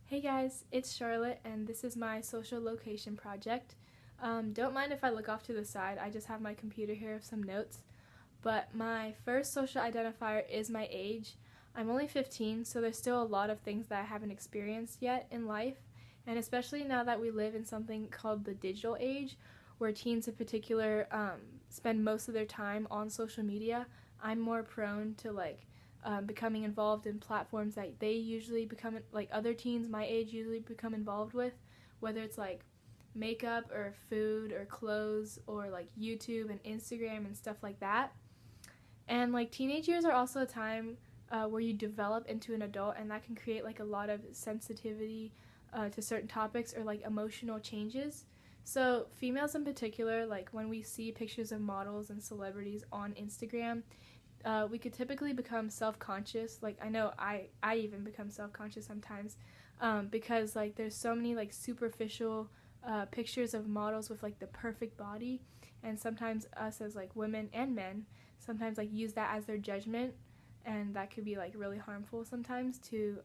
Hey guys, it's Charlotte, and this is my social location project. Don't mind if I look off to the side, I just have my computer here with some notes. But my first social identifier is my age. I'm only 15, so there's still a lot of things that I haven't experienced yet in life, and especially now that we live in something called the digital age, where teens in particular spend most of their time on social media. I'm more prone to becoming involved in platforms that they usually become, like other teens my age usually become involved with, whether it's like makeup or food or clothes or like YouTube and Instagram and stuff like that. And like teenage years are also a time where you develop into an adult, and that can create like a lot of sensitivity to certain topics or like emotional changes. So females in particular, like when we see pictures of models and celebrities on Instagram, we could typically become self-conscious. Like I know I even become self-conscious sometimes, because like there's so many like superficial pictures of models with like the perfect body, and sometimes us as like women and men sometimes like use that as their judgment, and that could be like really harmful sometimes to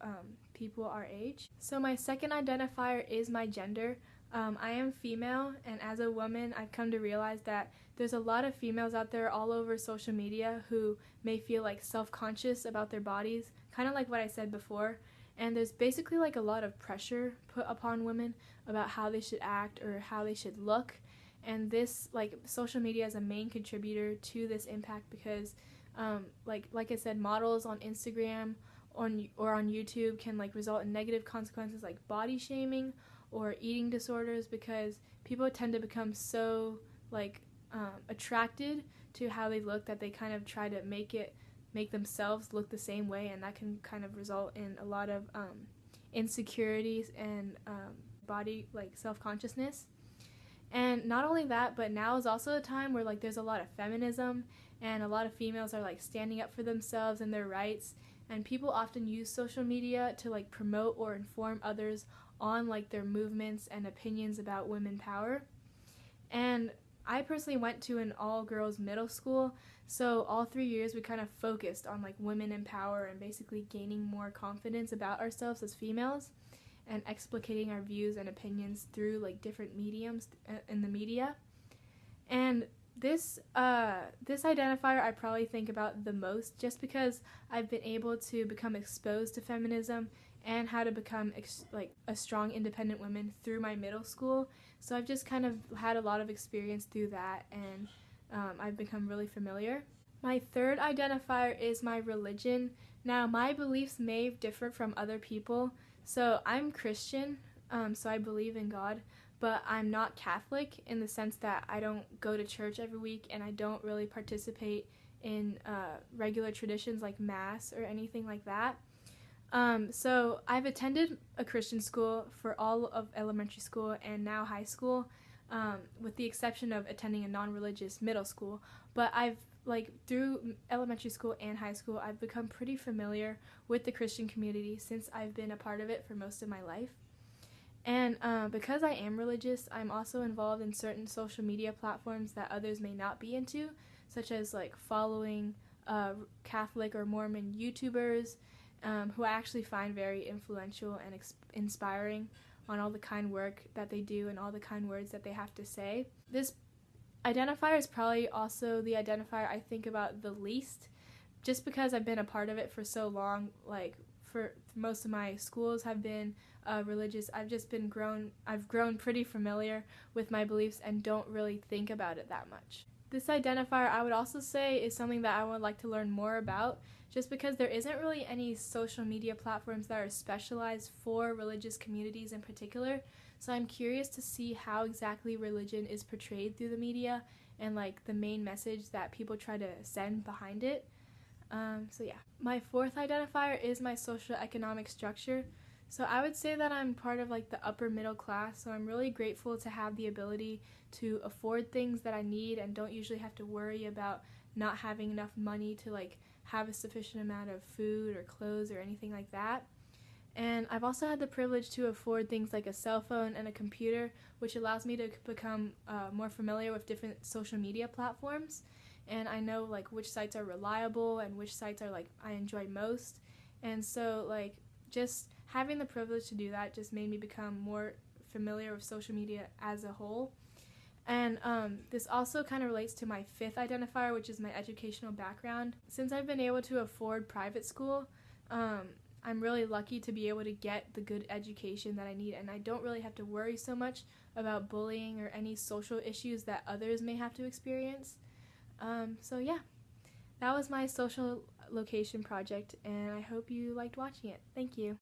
people our age. So my second identifier is my gender. I am female, and as a woman, I've come to realize that there's a lot of females out there all over social media who may feel like self-conscious about their bodies, kind of like what I said before. And there's basically like a lot of pressure put upon women about how they should act or how they should look. And this, like, social media is a main contributor to this impact because, like I said, models on Instagram or on YouTube can like result in negative consequences like body shaming or eating disorders, because people tend to become so like attracted to how they look that they kind of try to make themselves look the same way, and that can kind of result in a lot of insecurities and body like self-consciousness. And not only that, but now is also a time where like there's a lot of feminism, and a lot of females are like standing up for themselves and their rights, and people often use social media to like promote or inform others on like their movements and opinions about women power. And I personally went to an all-girls middle school, so all 3 years we kind of focused on like women in power and basically gaining more confidence about ourselves as females and explicating our views and opinions through like different mediums in the media. And this identifier I probably think about the most, just because I've been able to become exposed to feminism and how to become like a strong independent woman through my middle school. So I've just kind of had a lot of experience through that, and I've become really familiar. My third identifier is my religion. Now, my beliefs may differ from other people. So I'm Christian, so I believe in God, but I'm not Catholic in the sense that I don't go to church every week, and I don't really participate in regular traditions like Mass or anything like that. So I've attended a Christian school for all of elementary school and now high school, with the exception of attending a non-religious middle school. But I've like through elementary school and high school, I've become pretty familiar with the Christian community since I've been a part of it for most of my life. And because I am religious, I'm also involved in certain social media platforms that others may not be into, such as like following Catholic or Mormon YouTubers, who I actually find very influential and inspiring on all the kind work that they do and all the kind words that they have to say. This identifier is probably also the identifier I think about the least, just because I've been a part of it for so long. Like for most of my schools have been religious. I've grown pretty familiar with my beliefs and don't really think about it that much. This identifier, I would also say, is something that I would like to learn more about, just because there isn't really any social media platforms that are specialized for religious communities in particular. So I'm curious to see how exactly religion is portrayed through the media and like the main message that people try to send behind it. So yeah. My fourth identifier is my social economic structure. So I would say that I'm part of like the upper middle class, so I'm really grateful to have the ability to afford things that I need and don't usually have to worry about not having enough money to like have a sufficient amount of food or clothes or anything like that. And I've also had the privilege to afford things like a cell phone and a computer, which allows me to become more familiar with different social media platforms. And I know like which sites are reliable and which sites are like I enjoy most. And so like just having the privilege to do that just made me become more familiar with social media as a whole. And this also kind of relates to my fifth identifier, which is my educational background. Since I've been able to afford private school, I'm really lucky to be able to get the good education that I need, and I don't really have to worry so much about bullying or any social issues that others may have to experience. So yeah, that was my social location project, and I hope you liked watching it. Thank you.